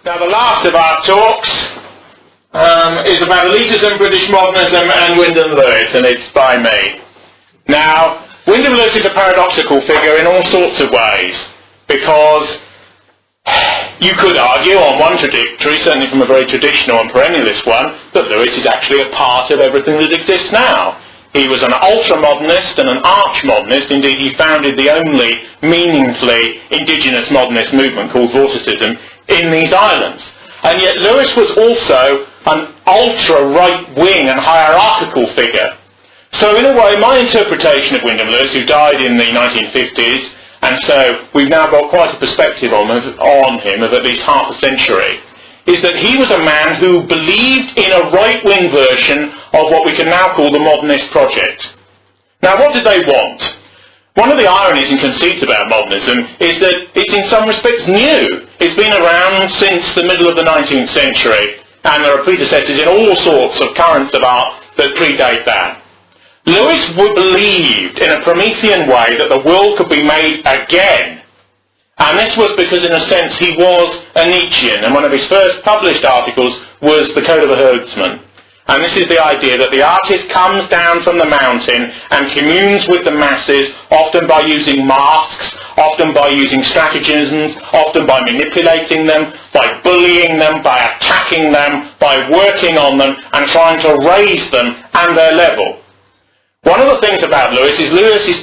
Now, the last of our talks is about elitism, British modernism, and Wyndham Lewis, and it's by me. Now, Wyndham Lewis is a paradoxical figure in all sorts of ways, because you could argue on one trajectory, certainly from a very traditional and perennialist one, that Lewis is actually a part of everything that exists now. He was an ultra-modernist and an arch-modernist. Indeed, he founded the only meaningfully indigenous modernist movement called Vorticism in these islands. And yet Lewis was also an ultra-right-wing and hierarchical figure. So in a way, my interpretation of Wyndham Lewis, who died in the 1950s, and so we've now got quite a perspective on him of at least half a century, is that he was a man who believed in a right-wing version of what we can now call the modernist project. Now, what did they want? One of the ironies and conceits about modernism is that it's in some respects new. It's been around since the middle of the 19th century, and there are predecessors in all sorts of currents of art that predate that. Lewis believed in a Promethean way that the world could be made again. And this was because, in a sense, he was a Nietzschean, and one of his first published articles was The Code of a Herdsman. And this is the idea that the artist comes down from the mountain and communes with the masses, often by using masks, often by using stratagems, often by manipulating them, by bullying them, by attacking them, by working on them, and trying to raise them and their level. One of the things about Lewis is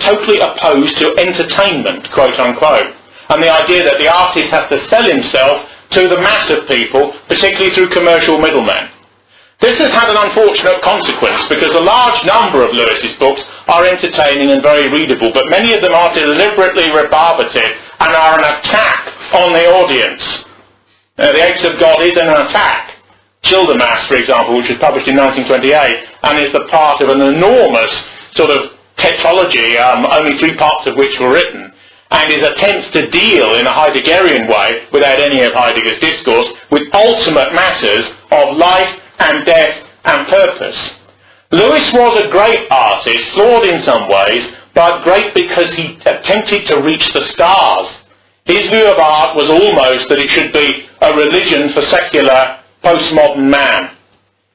totally opposed to entertainment, quote unquote. And the idea that the artist has to sell himself to the mass of people, particularly through commercial middlemen. This has had an unfortunate consequence, because a large number of Lewis's books are entertaining and very readable, but many of them are deliberately rebarbative and are an attack on the audience. The Apes of God is an attack. Childermass, for example, which was published in 1928, and is the part of an enormous sort of tetralogy, only 3 parts of which were written, and his attempts to deal in a Heideggerian way, without any of Heidegger's discourse, with ultimate matters of life and death and purpose. Lewis was a great artist, flawed in some ways, but great because he attempted to reach the stars. His view of art was almost that it should be a religion for secular, postmodern man.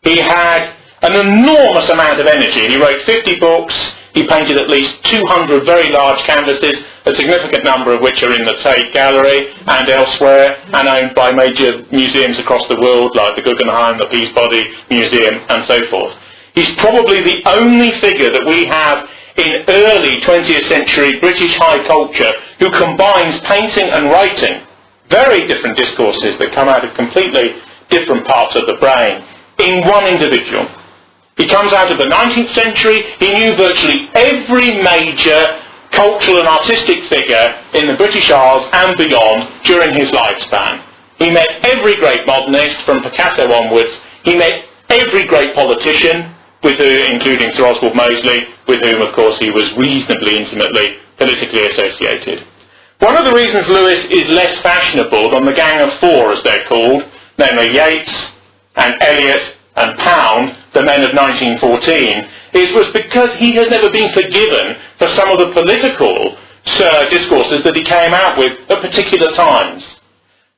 He had an enormous amount of energy. He wrote 50 books, he painted at least 200 very large canvases, a significant number of which are in the Tate Gallery and elsewhere, and owned by major museums across the world, like the Guggenheim, the Peabody Museum, and so forth. He's probably the only figure that we have in early 20th century British high culture who combines painting and writing, very different discourses that come out of completely different parts of the brain, in one individual. He comes out of the 19th century. He knew virtually every major cultural and artistic figure in the British Isles and beyond during his lifespan. He met every great modernist from Picasso onwards. He met every great politician, including Sir Oswald Mosley, with whom, of course, he was reasonably intimately politically associated. One of the reasons Lewis is less fashionable than the Gang of Four, as they're called, namely Yeats and Eliot and Pound, the men of 1914, was because he has never been forgiven for some of the political discourses that he came out with at particular times.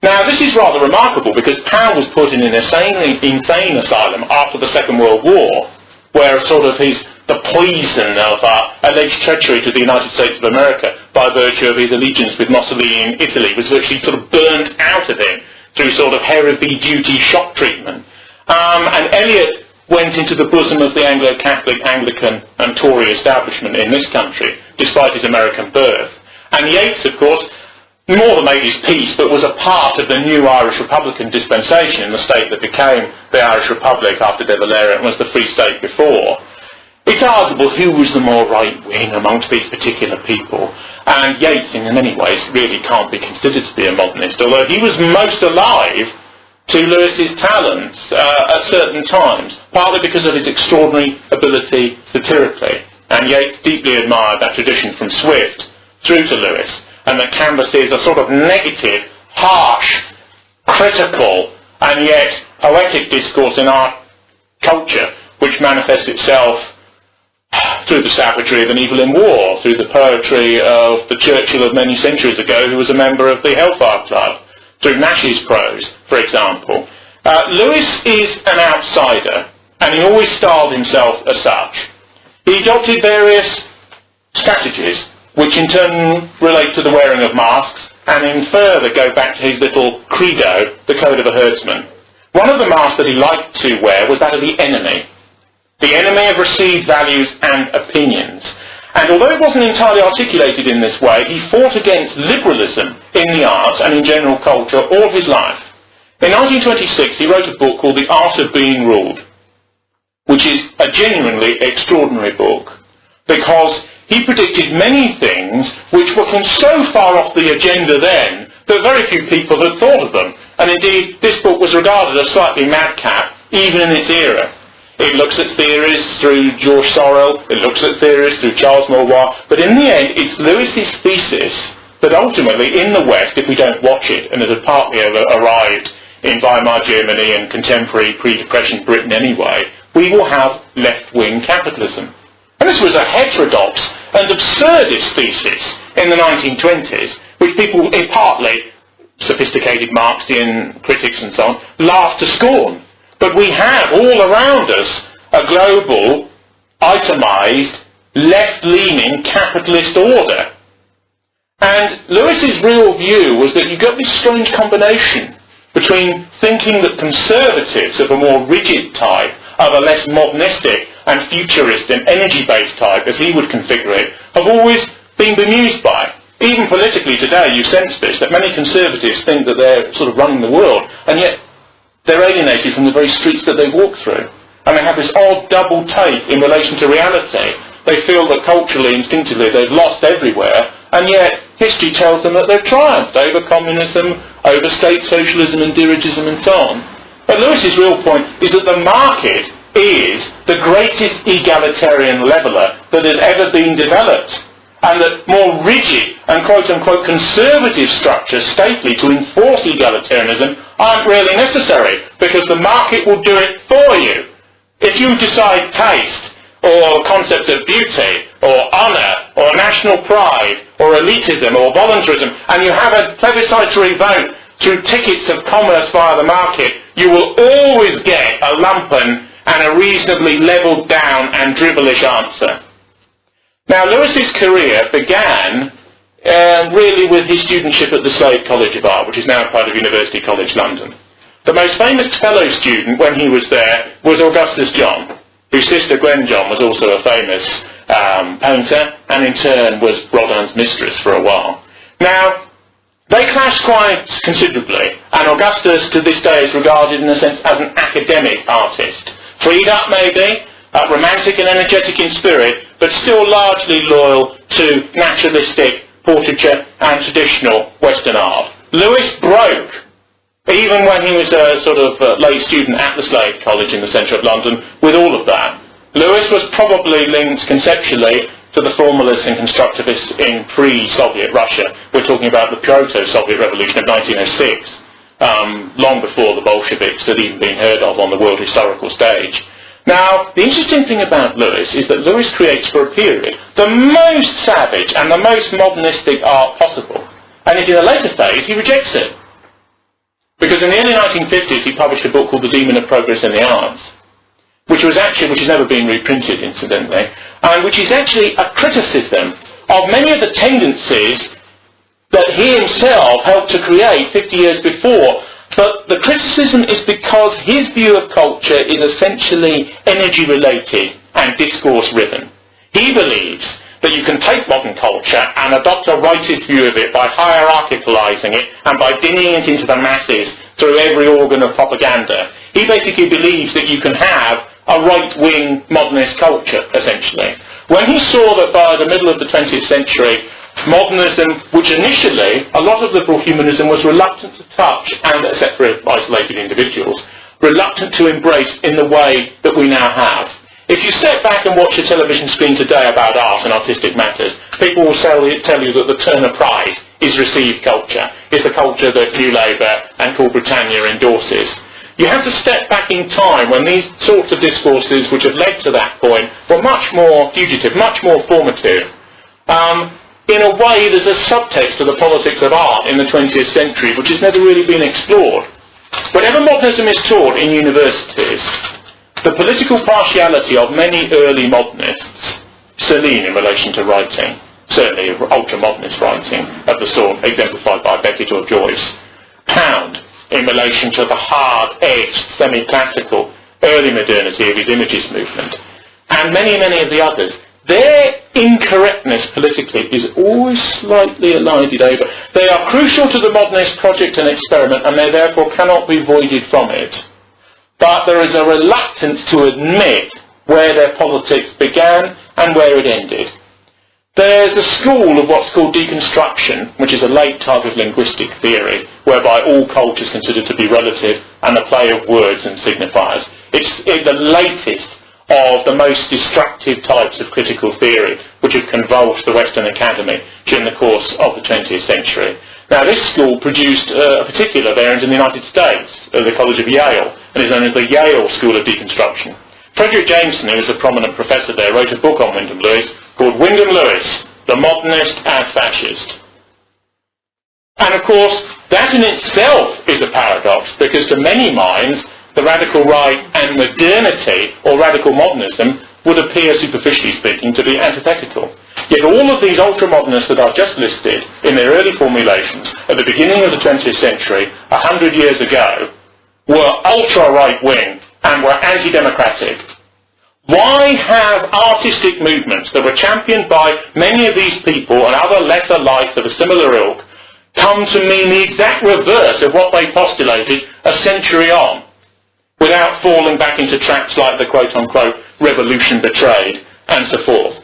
Now, this is rather remarkable, because Pound was put in an insane asylum after the Second World War, where the poison of alleged treachery to the United States of America by virtue of his allegiance with Mussolini in Italy was virtually sort of burnt out of him through sort of heavy-duty shock treatment. And Eliot went into the bosom of the Anglo-Catholic, Anglican and Tory establishment in this country, despite his American birth. And Yeats, of course, more than made his peace, but was a part of the new Irish Republican dispensation in the state that became the Irish Republic after De Valera and was the Free State before. It's arguable who was the more right-wing amongst these particular people, and Yeats in many ways really can't be considered to be a modernist, although he was most alive to Lewis's talents at certain times, partly because of his extraordinary ability satirically. And Yeats deeply admired that tradition from Swift through to Lewis, and that canvases a sort of negative, harsh, critical, and yet poetic discourse in art culture, which manifests itself through the savagery of an evil in war, through the poetry of the Churchill of many centuries ago, who was a member of the Hellfire Club, through Nash's prose, for example. Lewis is an outsider, and he always styled himself as such. He adopted various strategies, which in turn relate to the wearing of masks, and in further go back to his little credo, the code of a herdsman. One of the masks that he liked to wear was that of the enemy of received values and opinions. And although it wasn't entirely articulated in this way, he fought against liberalism in the arts and in general culture all his life. In 1926, he wrote a book called The Art of Being Ruled, which is a genuinely extraordinary book, because he predicted many things which were so far off the agenda then that very few people had thought of them. And indeed, this book was regarded as slightly madcap, even in its era. It looks at theories through George Sorel, it looks at theories through Charles Maurois, but in the end, it's Lewis's thesis that ultimately, in the West, if we don't watch it, and it had partly arrived in Weimar Germany and contemporary pre-Depression Britain anyway, we will have left-wing capitalism. And this was a heterodox and absurdist thesis in the 1920s, which people, partly sophisticated Marxian critics and so on, laughed to scorn. But we have all around us a global, itemised, left-leaning capitalist order. And Lewis's real view was that you got this strange combination between thinking that conservatives of a more rigid type, of a less modernistic and futurist and energy-based type, as he would configure it, have always been bemused by. Even politically today, you sense this, that many conservatives think that they're sort of running the world, and yet they're alienated from the very streets that they walk through. And they have this odd double take in relation to reality. They feel that culturally, instinctively, they've lost everywhere, and yet history tells them that they've triumphed over communism, over state socialism and dirigism and so on. But Lewis's real point is that the market is the greatest egalitarian leveller that has ever been developed, and that more rigid and quote-unquote conservative structures stately to enforce egalitarianism aren't really necessary, because the market will do it for you. If you decide taste, or concepts of beauty, or honour, or national pride, or elitism, or voluntarism, and you have a plebiscitary vote through tickets of commerce via the market, you will always get a lumpen and a reasonably levelled down and dribblish answer. Now, Lewis's career began really with his studentship at the Slade College of Art, which is now part of University College London. The most famous fellow student when he was there was Augustus John, whose sister Gwen John was also a famous painter, and in turn was Rodin's mistress for a while. Now, they clashed quite considerably, and Augustus to this day is regarded in a sense as an academic artist. Freed up maybe, romantic and energetic in spirit, but still largely loyal to naturalistic portraiture and traditional Western art. Lewis broke, even when he was a sort of lay student at the Slade College in the centre of London, with all of that. Lewis was probably linked conceptually to the formalists and constructivists in pre-Soviet Russia. We're talking about the proto-Soviet revolution of 1906, long before the Bolsheviks had even been heard of on the world historical stage. Now, the interesting thing about Lewis is that Lewis creates for a period the most savage and the most modernistic art possible. And in a later phase, he rejects it. Because in the early 1950s, he published a book called The Demon of Progress in the Arts, which has never been reprinted, incidentally, and which is actually a criticism of many of the tendencies that he himself helped to create 50 years before. But the criticism is because his view of culture is essentially energy-related and discourse-riven. He believes that you can take modern culture and adopt a rightist view of it by hierarchicalising it and by dinning it into the masses through every organ of propaganda. He basically believes that you can have a right-wing modernist culture, essentially. When he saw that by the middle of the 20th century, modernism, which initially a lot of liberal humanism was reluctant to touch, and except for isolated individuals, reluctant to embrace in the way that we now have. If you step back and watch a television screen today about art and artistic matters, people will tell you that the Turner Prize is received culture, is the culture that New Labour and Cool Britannia endorses. You have to step back in time when these sorts of discourses which have led to that point were much more fugitive, much more formative. in a way there's a subtext to the politics of art in the 20th century which has never really been explored. Whenever modernism is taught in universities, the political partiality of many early modernists, Celine in relation to writing, certainly ultra-modernist writing of the sort exemplified by Beckett or Joyce, Pound in relation to the hard-edged, semi-classical early modernity of his Imagist movement, and many, many of the others, their incorrectness politically is always slightly elided over. They are crucial to the modernist project and experiment, and they therefore cannot be voided from it. But there is a reluctance to admit where their politics began and where it ended. There's a school of what's called deconstruction, which is a late type of linguistic theory, whereby all culture is considered to be relative and the play of words and signifiers. It's the latest of the most destructive types of critical theory which have convulsed the Western Academy during the course of the 20th century. Now, this school produced a particular variant in the United States, at the College of Yale, and is known as the Yale School of Deconstruction. Frederick Jameson, who was a prominent professor there, wrote a book on Wyndham Lewis called Wyndham Lewis, the Modernist as Fascist. And of course, that in itself is a paradox, because to many minds, the radical right and modernity, or radical modernism, would appear, superficially speaking, to be antithetical. Yet all of these ultra-modernists that I've just listed in their early formulations at the beginning of the 20th century, 100 years ago, were ultra-right-wing and were anti-democratic. Why have artistic movements that were championed by many of these people and other lesser lights of a similar ilk come to mean the exact reverse of what they postulated a century on, without falling back into traps like the quote-unquote revolution betrayed and so forth?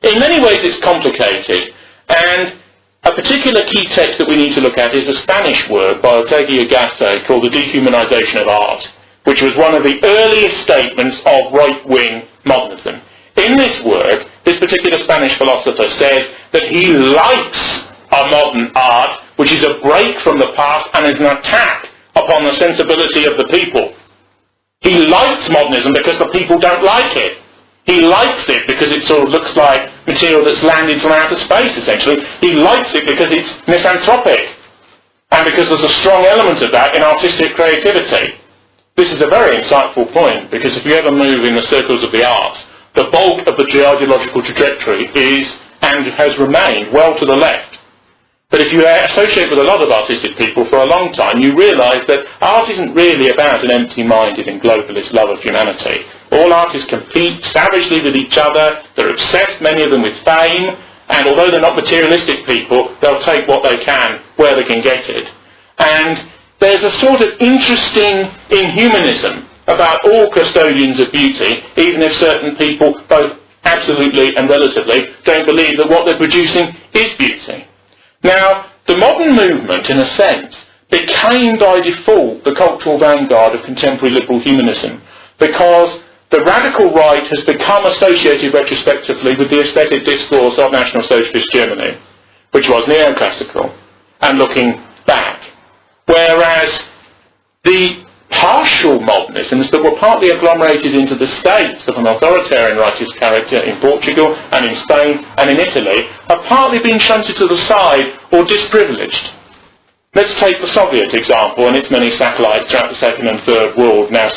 In many ways it's complicated, and a particular key text that we need to look at is a Spanish work by Ortega y Gasset called The Dehumanization of Art, which was one of the earliest statements of right-wing modernism. In this work, this particular Spanish philosopher says that he likes a modern art which is a break from the past and is an attack upon the sensibility of the people. He likes modernism because the people don't like it. He likes it because it sort of looks like material that's landed from outer space, essentially. He likes it because it's misanthropic, and because there's a strong element of that in artistic creativity. This is a very insightful point, because if you ever move in the circles of the arts, the bulk of the ideological trajectory is, and has remained, well to the left. But if you associate with a lot of artistic people for a long time, you realise that art isn't really about an empty-minded and globalist love of humanity. All artists compete savagely with each other, they're obsessed, many of them, with fame, and although they're not materialistic people, they'll take what they can where they can get it. And there's a sort of interesting inhumanism about all custodians of beauty, even if certain people, both absolutely and relatively, don't believe that what they're producing is beauty. Now, the modern movement, in a sense, became by default the cultural vanguard of contemporary liberal humanism, because the radical right has become associated retrospectively with the aesthetic discourse of National Socialist Germany, which was neoclassical, and looking back. Whereas the partial modernisms that were partly agglomerated into the states of an authoritarian rightist character in Portugal and in Spain and in Italy have partly been shunted to the side or disprivileged. Let's take the Soviet example and its many satellites throughout the Second and Third World, now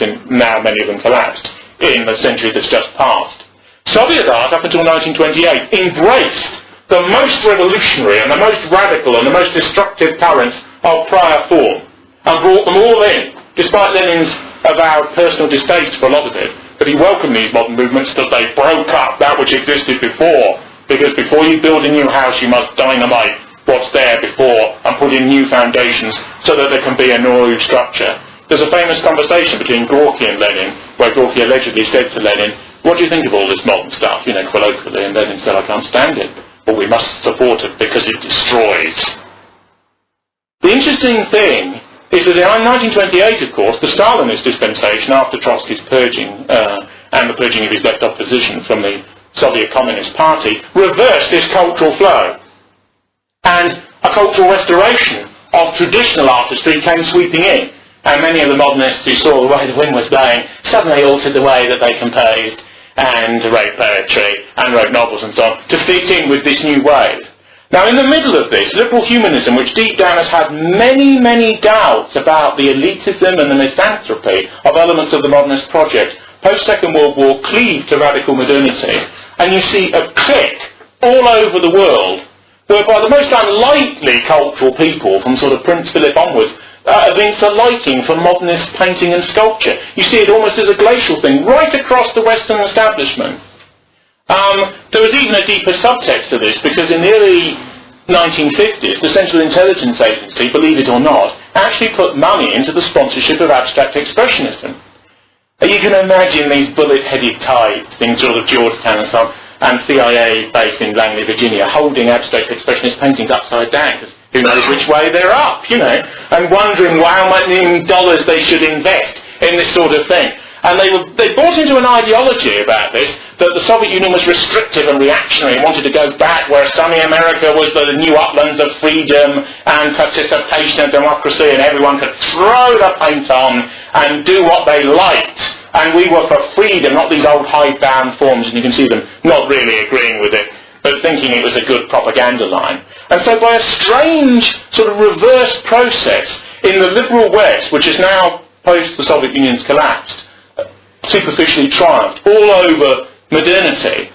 many of them collapsed, in the century that's just passed. Soviet art, up until 1928, embraced the most revolutionary and the most radical and the most destructive currents of prior form, and brought them all in, despite Lenin's avowed personal distaste for a lot of it. But he welcomed these modern movements that they broke up that which existed before, because before you build a new house you must dynamite what's there before and put in new foundations so that there can be a new structure. There's a famous conversation between Gorky and Lenin, where Gorky allegedly said to Lenin, "What do you think of all this modern stuff?" Colloquially, and Lenin said, "I can't stand it, but we must support it because it destroys." The interesting thing is that in 1928, of course, the Stalinist dispensation, after Trotsky's purging and the purging of his left opposition from the Soviet Communist Party, reversed this cultural flow. And a cultural restoration of traditional artistry came sweeping in. And many of the modernists who saw the way the wind was blowing suddenly altered the way that they composed and wrote poetry and wrote novels and so on to fit in with this new wave. Now, in the middle of this, liberal humanism, which deep down has had many, many doubts about the elitism and the misanthropy of elements of the modernist project, post-Second World War cleaved to radical modernity. And you see a clique all over the world, whereby the most unlikely cultural people, from sort of Prince Philip onwards, evince a liking for modernist painting and sculpture. You see it almost as a glacial thing, right across the Western establishment. There was even a deeper subtext to this, because in the early 1950s, the Central Intelligence Agency, believe it or not, actually put money into the sponsorship of abstract expressionism. You can imagine these bullet-headed types in sort of Georgetown and so on, and CIA based in Langley, Virginia, holding abstract expressionist paintings upside down, because who knows which way they're up, you know, and wondering how many dollars they should invest in this sort of thing. And they bought into an ideology about this, that the Soviet Union was restrictive and reactionary and wanted to go back where sunny America was the new uplands of freedom and participation and democracy, and everyone could throw the paint on and do what they liked. And we were for freedom, not these old hidebound forms, and you can see them not really agreeing with it, but thinking it was a good propaganda line. And so by a strange sort of reverse process in the liberal West, which is now post the Soviet Union's collapsed, superficially triumphed all over modernity,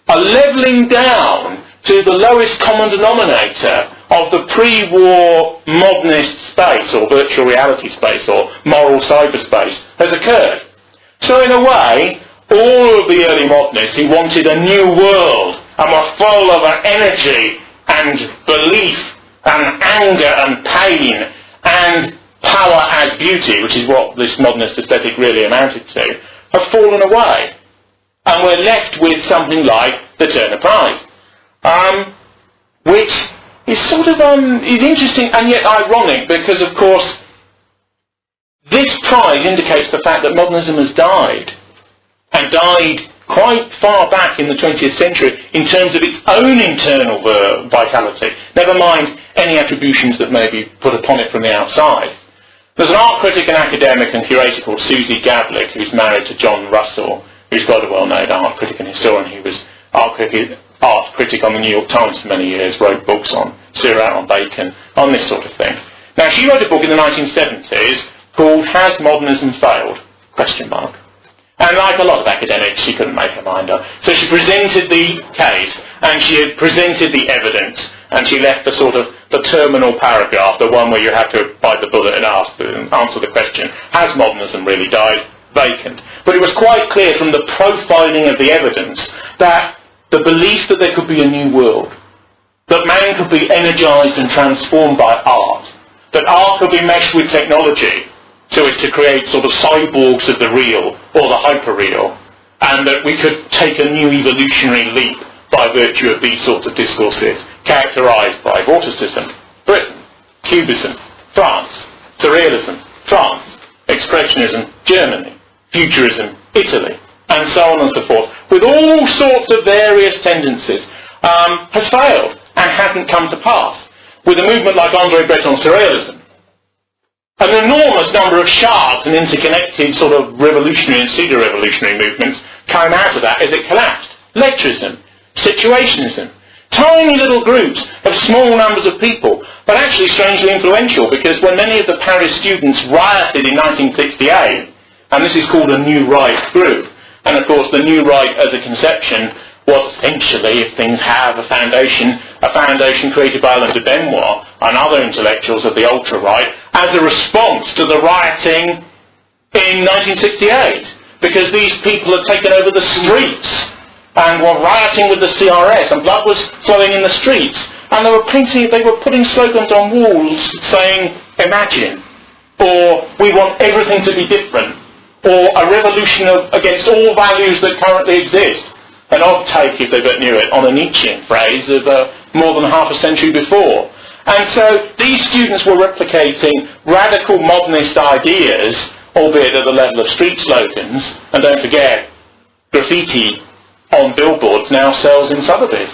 a levelling down to the lowest common denominator of the pre-war modernist space, or virtual reality space, or moral cyberspace, has occurred. So in a way, all of the early modernists who wanted a new world and were full of energy and belief and anger and pain and power as beauty, which is what this modernist aesthetic really amounted to, have fallen away. And we're left with something like the Turner Prize, which is sort of is interesting and yet ironic, because of course this prize indicates the fact that modernism has died, and died quite far back in the 20th century in terms of its own internal vitality, never mind any attributions that may be put upon it from the outside. There's an art critic and academic and curator called Susie Gavlik, who's married to John Russell, who's quite a well-known art critic and historian. He was art critic on the New York Times for many years, wrote books on Seurat, on Bacon, on this sort of thing. Now, she wrote a book in the 1970s called Has Modernism Failed? And like a lot of academics, she couldn't make her mind up. So she presented the case, and she had presented the evidence, and she left the sort of the terminal paragraph, the one where you have to bite the bullet and answer the question, has modernism really died? Vacant. But it was quite clear from the profiling of the evidence that the belief that there could be a new world, that man could be energised and transformed by art, that art could be meshed with technology so as to create sort of cyborgs of the real or the hyper-real, and that we could take a new evolutionary leap by virtue of these sorts of discourses, characterised by Vorticism, Britain, Cubism, France, Surrealism, France, Expressionism, Germany, Futurism, Italy, and so on and so forth, with all sorts of various tendencies, has failed and hasn't come to pass. With a movement like André Breton's Surrealism, an enormous number of shards and interconnected sort of revolutionary and pseudo-revolutionary movements came out of that as it collapsed. Lecturism, situationism, tiny little groups of small numbers of people, but actually strangely influential, because when many of the Paris students rioted in 1968, and this is called a New Right group, and of course the New Right as a conception was essentially, if things have a foundation created by Alain de Benoit and other intellectuals of the ultra-right, as a response to the rioting in 1968, because these people had taken over the streets and were rioting with the CRS, and blood was flowing in the streets, and they were putting slogans on walls saying, imagine, or we want everything to be different, or a revolution against all values that currently exist. An odd take, if they but knew it, on a Nietzschean phrase of more than half a century before. And so these students were replicating radical modernist ideas, albeit at the level of street slogans, and don't forget, graffiti on billboards now sells in Sotheby's.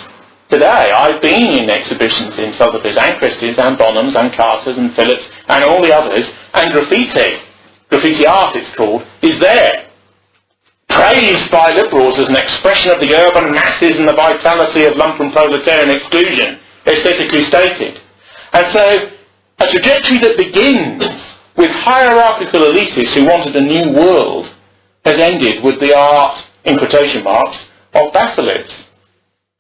Today, I've been in exhibitions in Sotheby's and Christie's and Bonhams and Carter's and Phillips and all the others, and graffiti art it's called, is there. Praised by liberals as an expression of the urban masses and the vitality of lumpen proletarian exclusion. aesthetically stated. And so a trajectory that begins with hierarchical elitists who wanted a new world has ended with the art, in quotation marks, of Basilids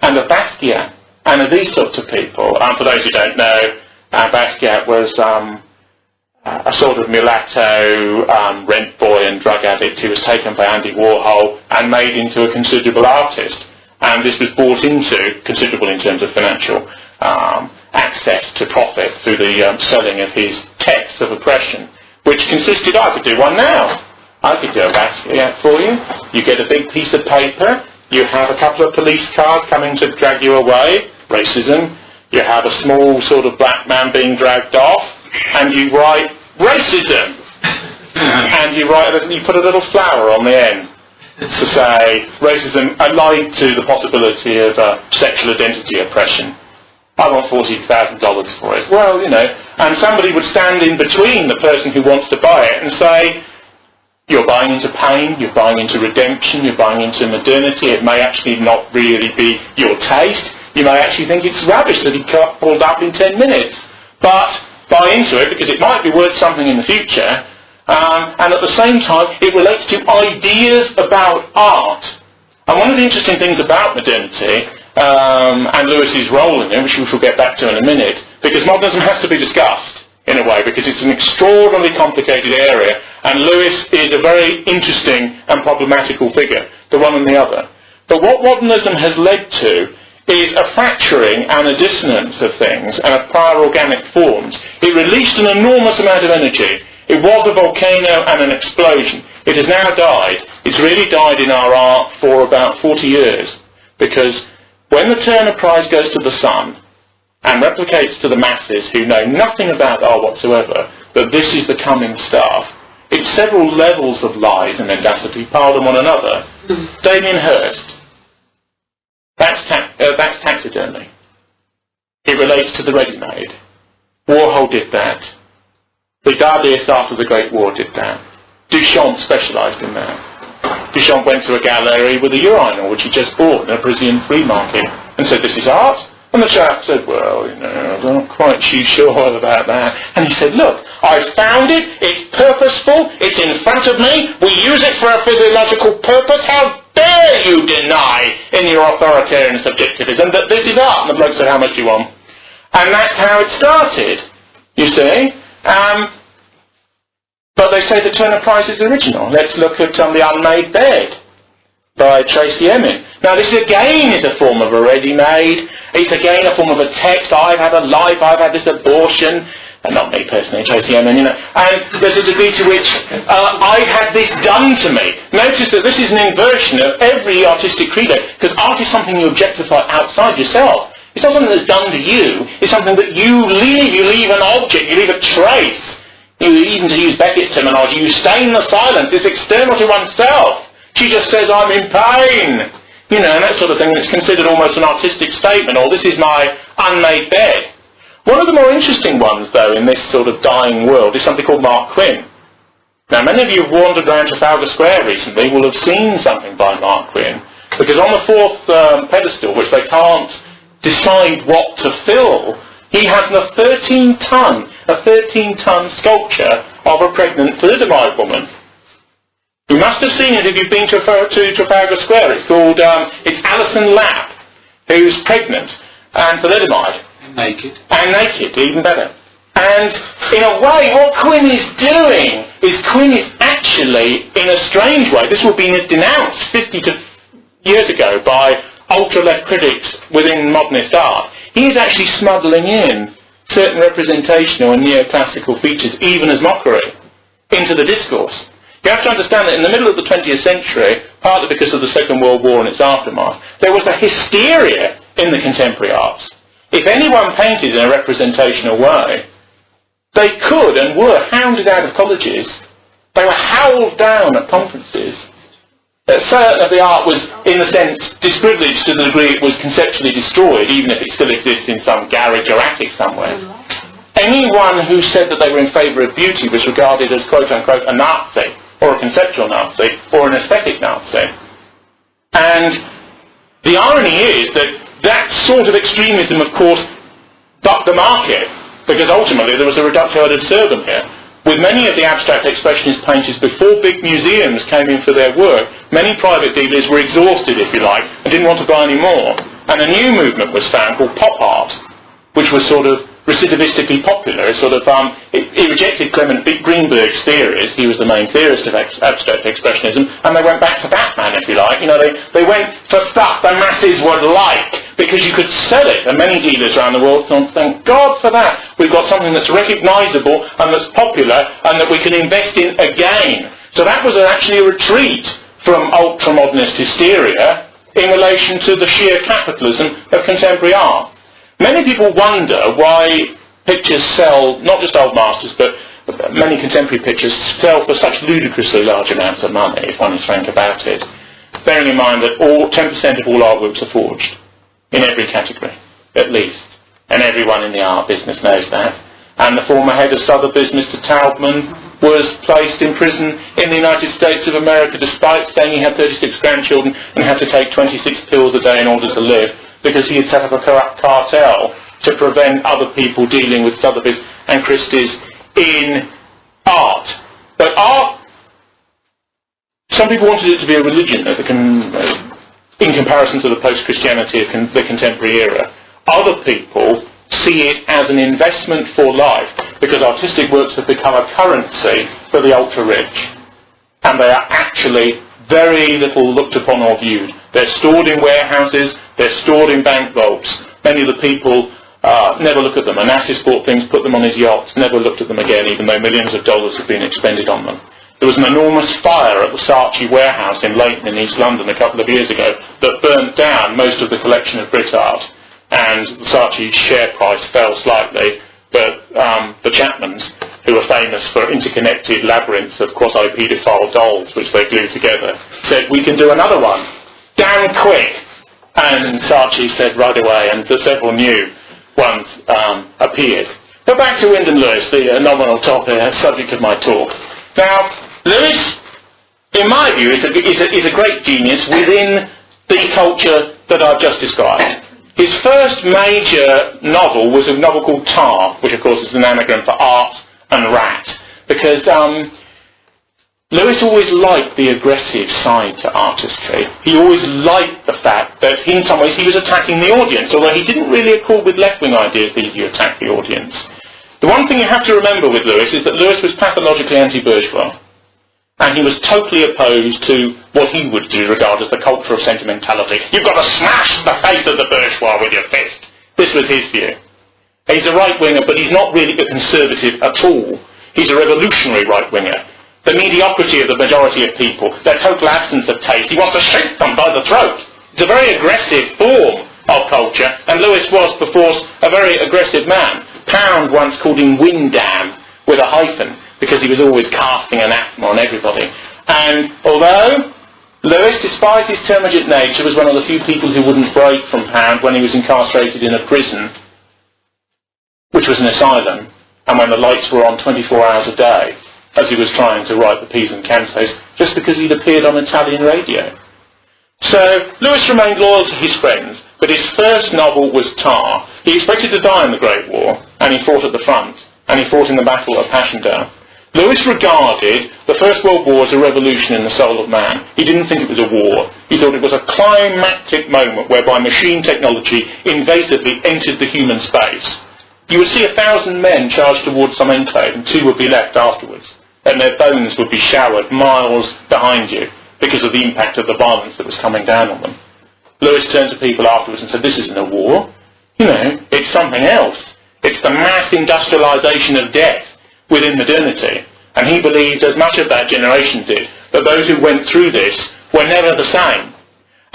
and of Basquiat and of these sorts of people. For those who don't know, Basquiat was a sort of mulatto rent boy and drug addict who was taken by Andy Warhol and made into a considerable artist. And this was brought into considerable in terms of financial access to profit through the selling of his texts of oppression, which consisted, I could do one now. I could do a Basquiat for you. You get a big piece of paper, you have a couple of police cars coming to drag you away, racism, you have a small sort of black man being dragged off, and you write racism. And you put a little flower on the end to say racism allied to the possibility of sexual identity oppression. I want $40,000 for it. Well, and somebody would stand in between the person who wants to buy it and say, you're buying into pain, you're buying into redemption, you're buying into modernity. It may actually not really be your taste. You may actually think it's rubbish that he pulled up in 10 minutes. But buy into it because it might be worth something in the future. And at the same time, it relates to ideas about art. And one of the interesting things about modernity, and Lewis's role in it, which we shall get back to in a minute, because modernism has to be discussed in a way, because it's an extraordinarily complicated area, and Lewis is a very interesting and problematical figure, the one and the other. But what modernism has led to is a fracturing and a dissonance of things and of prior organic forms. It released an enormous amount of energy. It was a volcano and an explosion. It has now died. It's really died in our art for about 40 years, because when the Turner Prize goes to the sun and replicates to the masses who know nothing about art whatsoever, that this is the coming stuff, it's several levels of lies and mendacity piled on one another. Damien Hirst, that's taxidermy. It relates to the ready-made. Warhol did that. The Dadaist after the Great War did that. Duchamp specialised in that. Duchamp went to a gallery with a urinal which he just bought in a Parisian flea market and said, this is art? And the chap said, well, I'm not quite too sure about that. And he said, look, I found it, it's purposeful, it's in front of me, we use it for a physiological purpose, how dare you deny in your authoritarian subjectivism that this is art? And the bloke said, how much do you want? And that's how it started, you see. But they say the Turner Prize is original. Let's look at The Unmade Bed by Tracy Emin. Now this again is a form of a ready-made. It's again a form of a text. I've had a life, I've had this abortion. And not me personally, Tracy Emin, And there's a degree to which I've had this done to me. Notice that this is an inversion of every artistic credo, because art is something you objectify outside yourself. It's not something that's done to you. It's something that you leave. You leave an object. You leave a trace. Even to use Beckett's terminology, you stain the silence. It's external to oneself. She just says, I'm in pain. And that sort of thing. It's considered almost an artistic statement, or this is my unmade bed. One of the more interesting ones, though, in this sort of dying world is something called Mark Quinn. Now, many of you who've wandered around Trafalgar Square recently will have seen something by Mark Quinn, because on the fourth pedestal, which they can't decide what to fill, he has a 13-ton sculpture of a pregnant thalidomide woman. You must have seen it if you've been to Trafalgar Square. It's called, it's Alison Lapp, who's pregnant and thalidomide. And naked. And naked, even better. And in a way, what Quinn is doing is Quinn is actually, in a strange way, this will be denounced 50 years ago by ultra-left critics within modernist art. He is actually smuggling in certain representational and neoclassical features, even as mockery, into the discourse. You have to understand that in the middle of the 20th century, partly because of the Second World War and its aftermath, there was a hysteria in the contemporary arts. If anyone painted in a representational way, they could and were hounded out of colleges. They were howled down at conferences. Certain of the art was, in a sense, disprivileged to the degree it was conceptually destroyed, even if it still exists in some garage or attic somewhere. Anyone who said that they were in favour of beauty was regarded as, quote-unquote, a Nazi, or a conceptual Nazi, or an aesthetic Nazi. And the irony is that that sort of extremism, of course, buck the market, because ultimately there was a reductio ad absurdum here. With many of the abstract expressionist painters before big museums came in for their work, many private dealers were exhausted, if you like, and didn't want to buy any more. And a new movement was found called pop art, which was sort of recidivistically popular. It rejected Clement Greenberg's theories. He was the main theorist of abstract expressionism, and they went back to Batman, if you like. They went for stuff the masses would like, because you could sell it. And many dealers around the world thought, thank God for that. We've got something that's recognisable and that's popular and that we can invest in again. So that was actually a retreat from ultra-modernist hysteria in relation to the sheer capitalism of contemporary art. Many people wonder why pictures sell, not just old masters, but many contemporary pictures sell for such ludicrously large amounts of money, if one is frank about it. Bearing in mind that 10% of all artworks are forged, in every category, at least. And everyone in the art business knows that. And the former head of Sotheby's, Mr. Taubman, was placed in prison in the United States of America despite saying he had 36 grandchildren and had to take 26 pills a day in order to live, because he had set up a corrupt cartel to prevent other people dealing with Sotheby's and Christie's in art. But art, some people wanted it to be a religion in comparison to the post-Christianity of the contemporary era. Other people see it as an investment for life, because artistic works have become a currency for the ultra-rich. And they are actually very little looked upon or viewed. They're stored in warehouses, they're stored in bank vaults. Many of the people never look at them. Onassis bought things, put them on his yachts, never looked at them again, even though millions of dollars have been expended on them. There was an enormous fire at the Saatchi warehouse in Leighton in East London a couple of years ago that burnt down most of the collection of Brit art, and the Saatchi share price fell slightly, but the Chapmans, who are famous for interconnected labyrinths of quasi-paedophile dolls which they glue together, said, we can do another one, damn quick. And Saatchi said right away, and several new ones appeared. But back to Wyndham Lewis, the nominal topic, subject of my talk. Now, Lewis, in my view, is a great genius within the culture that I've just described. His first major novel was a novel called Tar, which of course is an anagram for art and rat, because Lewis always liked the aggressive side to artistry. He always liked the fact that in some ways he was attacking the audience, although he didn't really accord with left-wing ideas that you attack the audience. The one thing you have to remember with Lewis is that Lewis was pathologically anti-bourgeois, and he was totally opposed to what he would do regard as the culture of sentimentality. You've got to smash the face of the bourgeois with your fist. This was his view. He's a right-winger, but he's not really a conservative at all. He's a revolutionary right-winger. The mediocrity of the majority of people, their total absence of taste, he wants to shake them by the throat. It's a very aggressive form of culture, and Lewis was, perforce, a very aggressive man. Pound once called him Wyndham, with a hyphen, because he was always casting anathema on everybody. And although Lewis, despite his termagant nature, was one of the few people who wouldn't break from Pound when he was incarcerated in a prison, which was an asylum, and when the lights were on 24 hours a day, as he was trying to write the P's and Cantos, just because he'd appeared on Italian radio. So, Lewis remained loyal to his friends, but his first novel was Tar. He expected to die in the Great War, and he fought at the front, and he fought in the Battle of Passchendaele. Lewis regarded the First World War as a revolution in the soul of man. He didn't think it was a war. He thought it was a climactic moment whereby machine technology invasively entered the human space. You would see 1,000 men charge towards some enclave, and 2 would be left afterwards, and their bones would be showered miles behind you because of the impact of the violence that was coming down on them. Lewis turned to people afterwards and said, this isn't a war. It's something else. It's the mass industrialisation of death within modernity. And he believed, as much of that generation did, that those who went through this were never the same.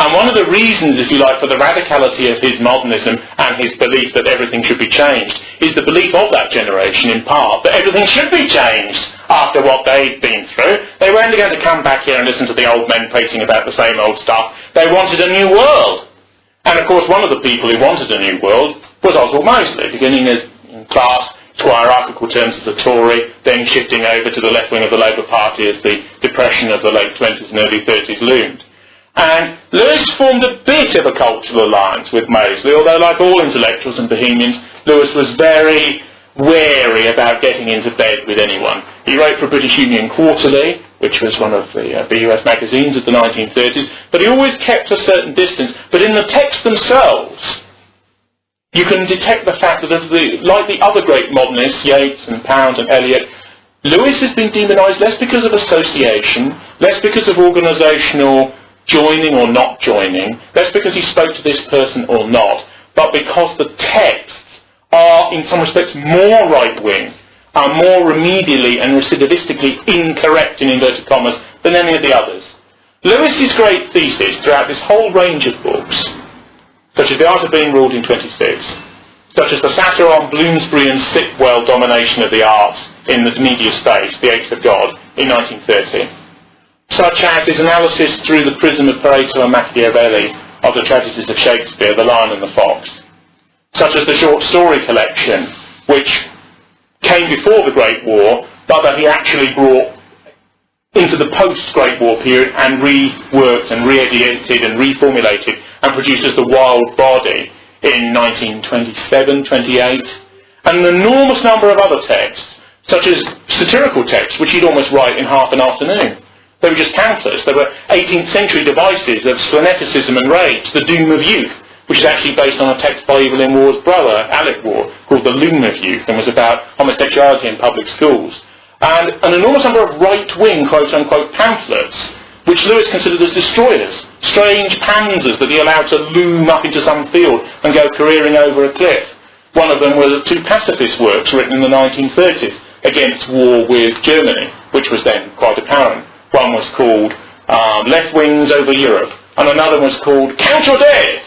And one of the reasons, if you like, for the radicality of his modernism and his belief that everything should be changed is the belief of that generation, in part, that everything should be changed after what they'd been through. They weren't going to come back here and listen to the old men preaching about the same old stuff. They wanted a new world. And of course, one of the people who wanted a new world was Oswald Mosley, beginning as in class, to hierarchical terms as a Tory, then shifting over to the left wing of the Labour Party as the depression of the late 20s and early 30s loomed. And Lewis formed a bit of a cultural alliance with Mosley, although like all intellectuals and bohemians, Lewis was very wary about getting into bed with anyone. He wrote for British Union Quarterly, which was one of the BUS magazines of the 1930s, but he always kept a certain distance. But in the texts themselves, you can detect the fact that, like the other great modernists, Yeats and Pound and Eliot, Lewis has been demonised less because of association, less because of organisational joining or not joining, less because he spoke to this person or not, but because the texts are, in some respects, more right-wing, are more remedially and recidivistically incorrect, in inverted commas, than any of the others. Lewis's great thesis throughout this whole range of books, such as The Art of Being Ruled in 26, such as the satire on Bloomsbury and Sitwell domination of the arts in the media space, The Apes of God, in 1930, such as his analysis through the prism of Pareto and Machiavelli of the tragedies of Shakespeare, The Lion and the Fox, such as the short story collection, which came before the Great War, but that he actually brought into the post-Great War period and reworked and re-edited and reformulated and produced as The Wild Body in 1927-28, and an enormous number of other texts, such as satirical texts, which he'd almost write in half an afternoon. They were just countless. There were 18th century devices of spleneticism and rage, The Doom of Youth, which is actually based on a text by Evelyn Waugh's brother, Alec Waugh, called The Loom of Youth, and was about homosexuality in public schools. And an enormous number of right-wing, quote-unquote, pamphlets, which Lewis considered as destroyers, strange panzers that he allowed to loom up into some field and go careering over a cliff. One of them were 2 pacifist works written in the 1930s against war with Germany, which was then quite apparent. One was called Left Wings Over Europe, and another was called Count Your Dead!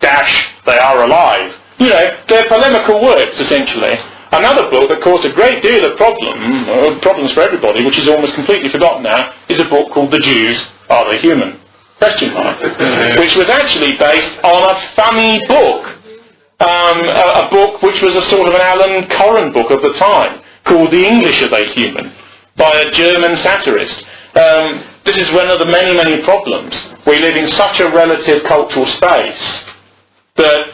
They are alive. You know, they're polemical works, essentially. Another book that caused a great deal of problems for everybody, which is almost completely forgotten now, is a book called The Jews, Are They Human? Which was actually based on a funny book. A book which was a sort of an Alan Coren book of the time, called The English Are They Human? By a German satirist. This is one of the many, many problems. We live in such a relative cultural space that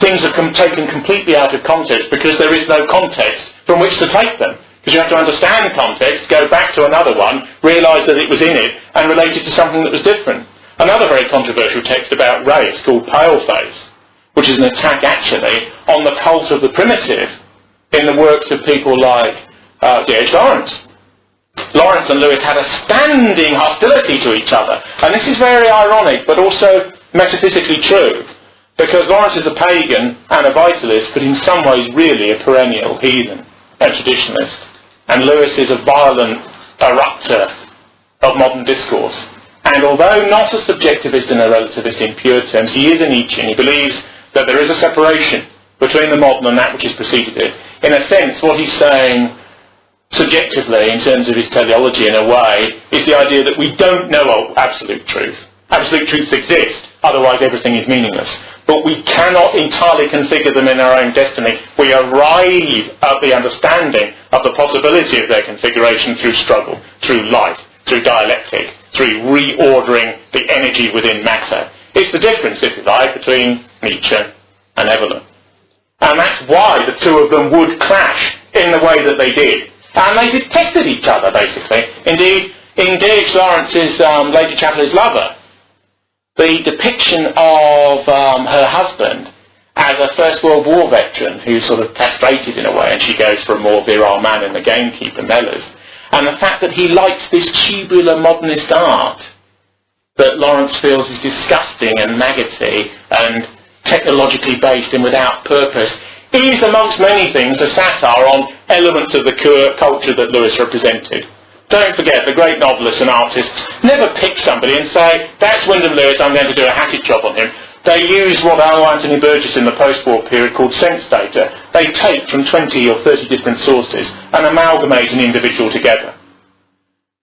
things are taken completely out of context because there is no context from which to take them. Because you have to understand context, go back to another one, realise that it was in it, and relate it to something that was different. Another very controversial text about race called Paleface, which is an attack actually on the cult of the primitive in the works of people like D.H. Lawrence. Lawrence and Lewis had a standing hostility to each other. And this is very ironic, but also metaphysically true. Because Lawrence is a pagan and a vitalist, but in some ways really a perennial heathen and traditionalist. And Lewis is a violent erupter of modern discourse. And although not a subjectivist and a relativist in pure terms, he is a Nietzschean. He believes that there is a separation between the modern and that which has preceded it. In a sense, what he's saying subjectively, in terms of his teleology in a way, is the idea that we don't know absolute truth. Absolute truths exist, otherwise everything is meaningless. But we cannot entirely configure them in our own destiny. We arrive at the understanding of the possibility of their configuration through struggle, through life, through dialectic, through reordering the energy within matter. It's the difference, if you like, between Nietzsche and Evelyn. And that's why the two of them would clash in the way that they did. And they detested each other, basically. Indeed, in D.H. Lawrence's Lady Chatterley's Lover, the depiction of her husband as a First World War veteran who's sort of castrated in a way, and she goes for a more virile man in The Gamekeeper, Mellors, and the fact that he likes this tubular modernist art that Lawrence feels is disgusting and maggoty and technologically based and without purpose, is, amongst many things, a satire on elements of the culture that Lewis represented. Don't forget, the great novelists and artists never pick somebody and say, that's Wyndham Lewis, I'm going to do a hatchet job on him. They use what Anthony Burgess in the post-war period called sense data. They take from 20 or 30 different sources and amalgamate an individual together.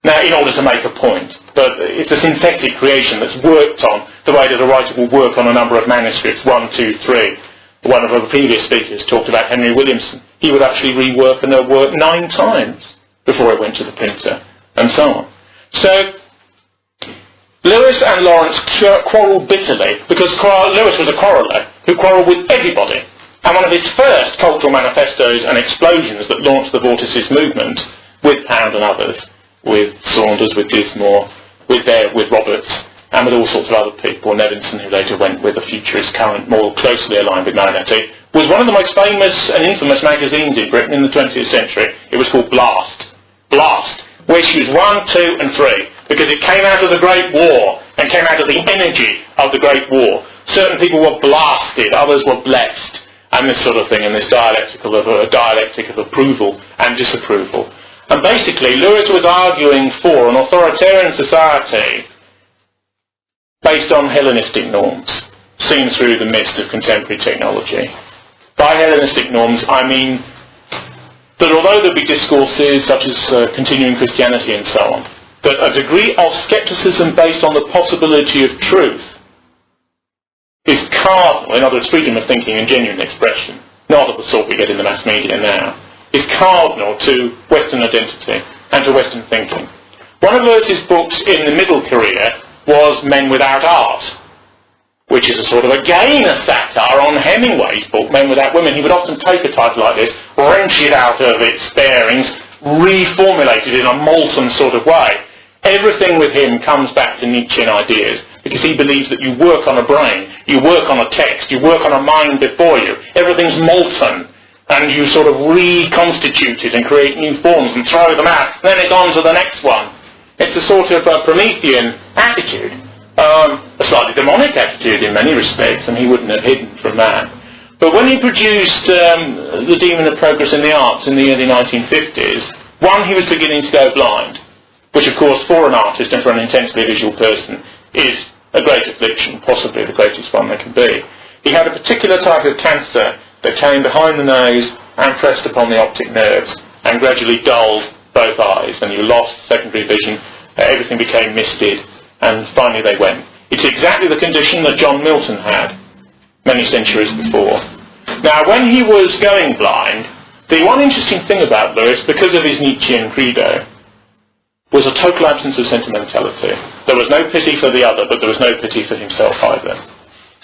Now, in order to make a point, but it's a synthetic creation that's worked on the way that a writer will work on a number of manuscripts, 1, 2, 3. One of our previous speakers talked about Henry Williamson. He would actually rework a work 9 times before it went to the printer, and so on. So, Lewis and Lawrence quarrelled bitterly, because Lewis was a quarreller who quarrelled with everybody. And one of his first cultural manifestos and explosions that launched the Vorticist movement, with Pound and others, with Saunders, with Dismore, with Roberts, and with all sorts of other people, Nevinson, who later went with a futurist current more closely aligned with Marinetti, was one of the most famous and infamous magazines in Britain in the 20th century. It was called Blast. Blast. Issues 1, 2 and 3, because it came out of the Great War and came out of the energy of the Great War. Certain people were blasted, others were blessed, and this sort of thing, and this dialectic of approval and disapproval. And basically, Lewis was arguing for an authoritarian society based on Hellenistic norms, seen through the mist of contemporary technology. By Hellenistic norms, I mean that although there be discourses such as continuing Christianity and so on, that a degree of scepticism based on the possibility of truth is cardinal, in other words, freedom of thinking and genuine expression, not of the sort we get in the mass media now, is cardinal to Western identity and to Western thinking. One of Lewis's books in the middle career was Men Without Art, which is a sort of, again, a satire on Hemingway's book, Men Without Women. He would often take a title like this, wrench it out of its bearings, reformulate it in a molten sort of way. Everything with him comes back to Nietzschean ideas, because he believes that you work on a brain, you work on a text, you work on a mind before you. Everything's molten, and you sort of reconstitute it and create new forms and throw them out, and then it's on to the next one. It's a sort of Promethean attitude. A slightly demonic attitude in many respects, and he wouldn't have hidden from that. But when he produced The Demon of Progress in the Arts in the early 1950s, one, he was beginning to go blind, which of course for an artist and for an intensely visual person is a great affliction, possibly the greatest one there can be. He had a particular type of cancer that came behind the nose and pressed upon the optic nerves and gradually dulled both eyes, and you lost secondary vision, everything became misted, and finally they went. It's exactly the condition that John Milton had many centuries before. Now, when he was going blind, the one interesting thing about Lewis, because of his Nietzschean credo, was a total absence of sentimentality. There was no pity for the other, but there was no pity for himself either.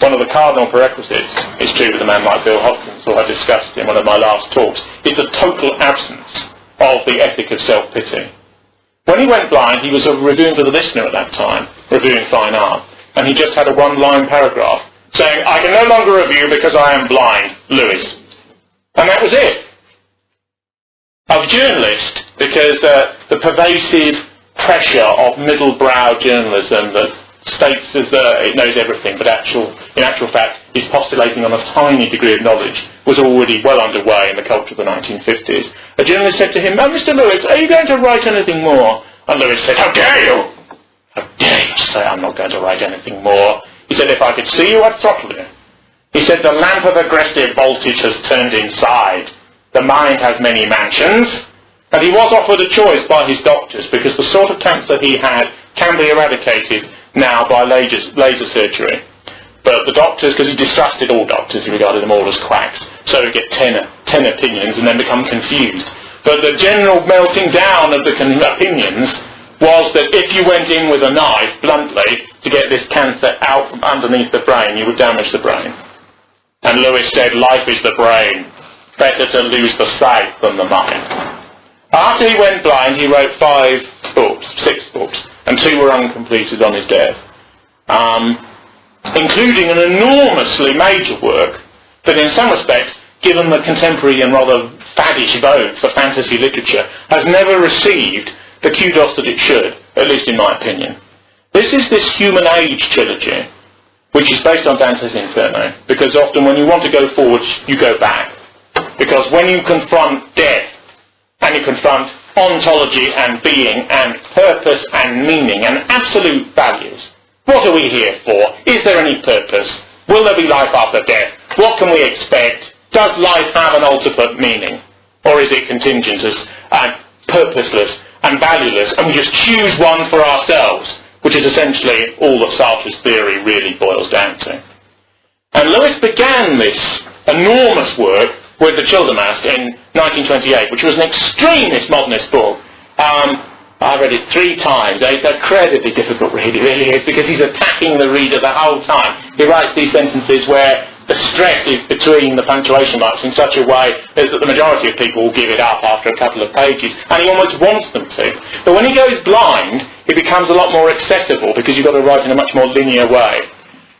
One of the cardinal prerequisites, is true with a man like Bill Hopkins, who I discussed in one of my last talks, is the total absence of the ethic of self-pity. When he went blind, he was reviewing for the Listener at that time, reviewing fine art, and he just had a one-line paragraph saying, "I can no longer review because I am blind, Lewis." And that was it. A journalist, because the pervasive pressure of middle-brow journalism that states as it knows everything, but in actual fact is postulating on a tiny degree of knowledge, was already well underway in the culture of the 1950s. A journalist said to him, "Oh, Mr. Lewis, are you going to write anything more?" And Lewis said, "How dare you? How dare you say I'm not going to write anything more?" He said, "If I could see you, I'd throttle you." He said, "The lamp of aggressive voltage has turned inside. The mind has many mansions." And he was offered a choice by his doctors, because the sort of cancer he had can be eradicated now by laser surgery. But the doctors, because he distrusted all doctors, he regarded them all as quacks, so he'd get 10 opinions and then become confused. But the general melting down of the opinions was that if you went in with a knife, bluntly, to get this cancer out from underneath the brain, you would damage the brain. And Lewis said, "Life is the brain. Better to lose the sight than the mind." After he went blind, he wrote 6 books, and 2 were uncompleted on his death, including an enormously major work that in some respects, given the contemporary and rather faddish vogue for fantasy literature, has never received the kudos that it should, at least in my opinion. This is this Human Age trilogy, which is based on Dante's Inferno, because often when you want to go forward, you go back. Because when you confront death, and you confront ontology and being and purpose and meaning and absolute values, what are we here for? Is there any purpose? Will there be life after death? What can we expect? Does life have an ultimate meaning? Or is it contingent and purposeless and valueless, and we just choose one for ourselves, which is essentially all that Sartre's theory really boils down to. And Lewis began this enormous work with The Childermast in 1928, which was an extremist modernist book. I read it 3 times. It's an incredibly difficult read, it really is, because he's attacking the reader the whole time. He writes these sentences where the stress is between the punctuation marks in such a way as that the majority of people will give it up after a couple of pages, and he almost wants them to. But when he goes blind, it becomes a lot more accessible because you've got to write in a much more linear way.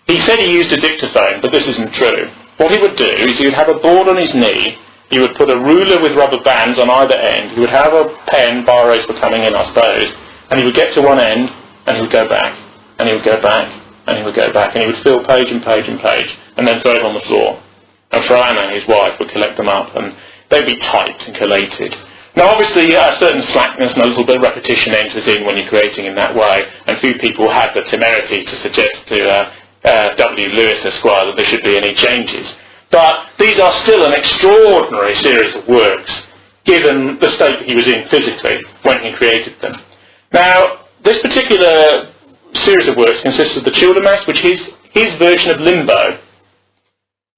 He said he used a dictaphone, but this isn't true. What he would do is he would have a board on his knee, he would put a ruler with rubber bands on either end, he would have a pen, biros were coming in, I suppose, and he would get to one end, and he would go back, and he would go back, and he would go back, and he would fill page and page and page, and then throw it on the floor. And Anna, his wife, would collect them up, and they'd be typed and collated. Now, obviously, a certain slackness and a little bit of repetition enters in when you're creating in that way, and few people had the temerity to suggest to W. Lewis, Esquire, that there should be any changes. But these are still an extraordinary series of works, given the state that he was in physically when he created them. Now, this particular series of works consists of the Childermas, which is his version of Limbo,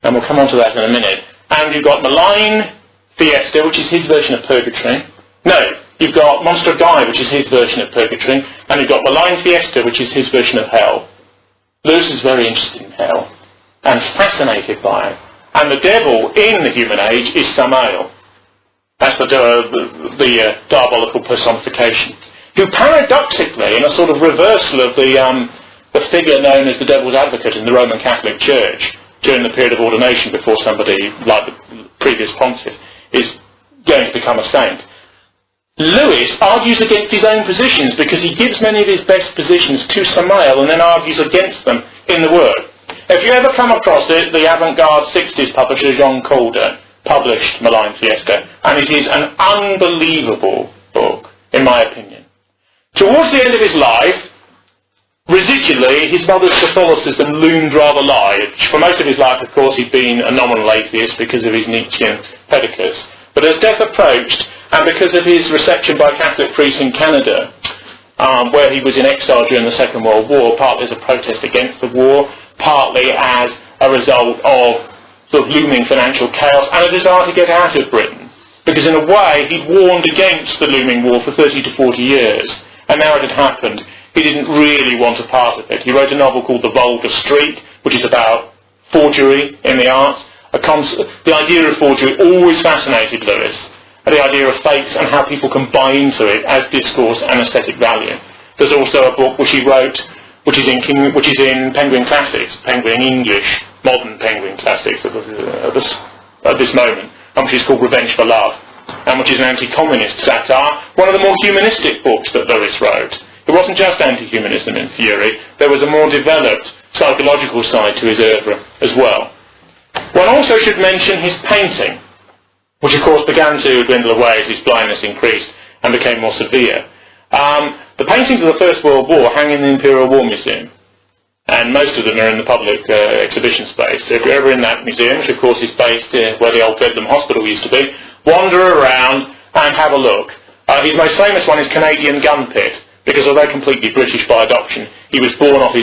and we'll come on to that in a minute. And you've got Malign Fiesta, which is his version of Purgatory. No, you've got Monster Guy, which is his version of Purgatory, and you've got Malign Fiesta, which is his version of Hell. Lewis is very interested in hell, and fascinated by it. And the devil in the human age is Samael. That's the diabolical personification, who paradoxically, in a sort of reversal of the figure known as the devil's advocate in the Roman Catholic Church during the period of ordination before somebody, like the previous pontiff, is going to become a saint. Lewis argues against his own positions because he gives many of his best positions to Samael and then argues against them in the work. If you ever come across it, the avant-garde 60s publisher Jean Calder published Malign Fiesta, and it is an unbelievable book, in my opinion. Towards the end of his life, residually, his mother's Catholicism loomed rather large. For most of his life, of course, he'd been a nominal atheist because of his Nietzschean predicus. But as death approached, and because of his reception by Catholic priests in Canada, where he was in exile during the Second World War, partly as a protest against the war, partly as a result of sort of looming financial chaos, and a desire to get out of Britain. Because in a way, he'd warned against the looming war for 30 to 40 years. And now it had happened, he didn't really want a part of it. He wrote a novel called The Vulgar Streak, which is about forgery in the arts. The idea of forgery always fascinated Lewis, and the idea of fakes and how people can buy into it as discourse and aesthetic value. There's also a book which he wrote, which is in Penguin Classics, Penguin English, modern Penguin Classics at this moment, which is called Revenge for Love, and which is an anti-communist satire, one of the more humanistic books that Lewis wrote. It wasn't just anti-humanism in Fury, there was a more developed psychological side to his oeuvre as well. One also should mention his painting, which of course began to dwindle away as his blindness increased and became more severe. The paintings of the First World War hang in the Imperial War Museum, and most of them are in the public exhibition space. So if you're ever in that museum, which of course is based where the old Wyndham Hospital used to be, wander around and have a look. His most famous one is Canadian Gun Pit, because although completely British by adoption, he was born off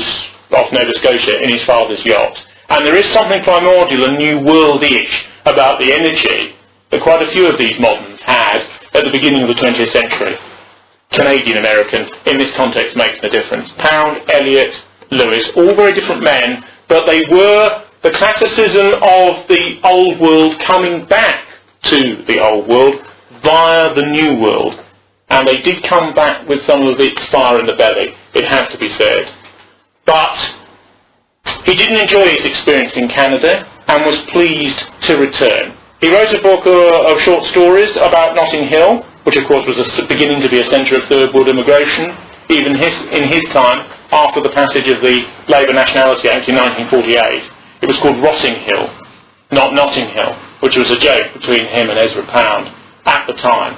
Nova Scotia in his father's yacht. And there is something primordial and New World-ish about the energy that quite a few of these moderns had at the beginning of the 20th century. Canadian-American, in this context, makes no difference. Pound, Eliot, Lewis, all very different men, but they were the classicism of the old world coming back to the old world via the new world. And they did come back with some of its fire in the belly, it has to be said. But he didn't enjoy his experience in Canada and was pleased to return. He wrote a book of short stories about Notting Hill, which of course was beginning to be a centre of third world immigration, even in his time, after the passage of the Labour Nationality Act in 1948. It was called Rotting Hill, not Notting Hill, which was a joke between him and Ezra Pound at the time.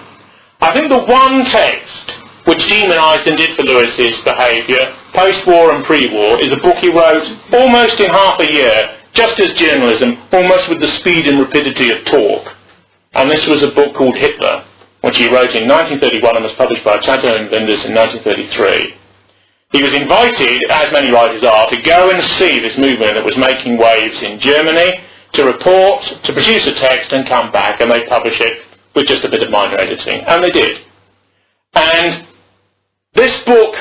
I think the one text which demonised and did for Lewis's behaviour, post-war and pre-war, is a book he wrote almost in half a year, just as journalism, almost with the speed and rapidity of talk. And this was a book called Hitler, which he wrote in 1931 and was published by Chatto and Windham in 1933. He was invited, as many writers are, to go and see this movement that was making waves in Germany, to report, to produce a text and come back, and they publish it with just a bit of minor editing. And they did. And this book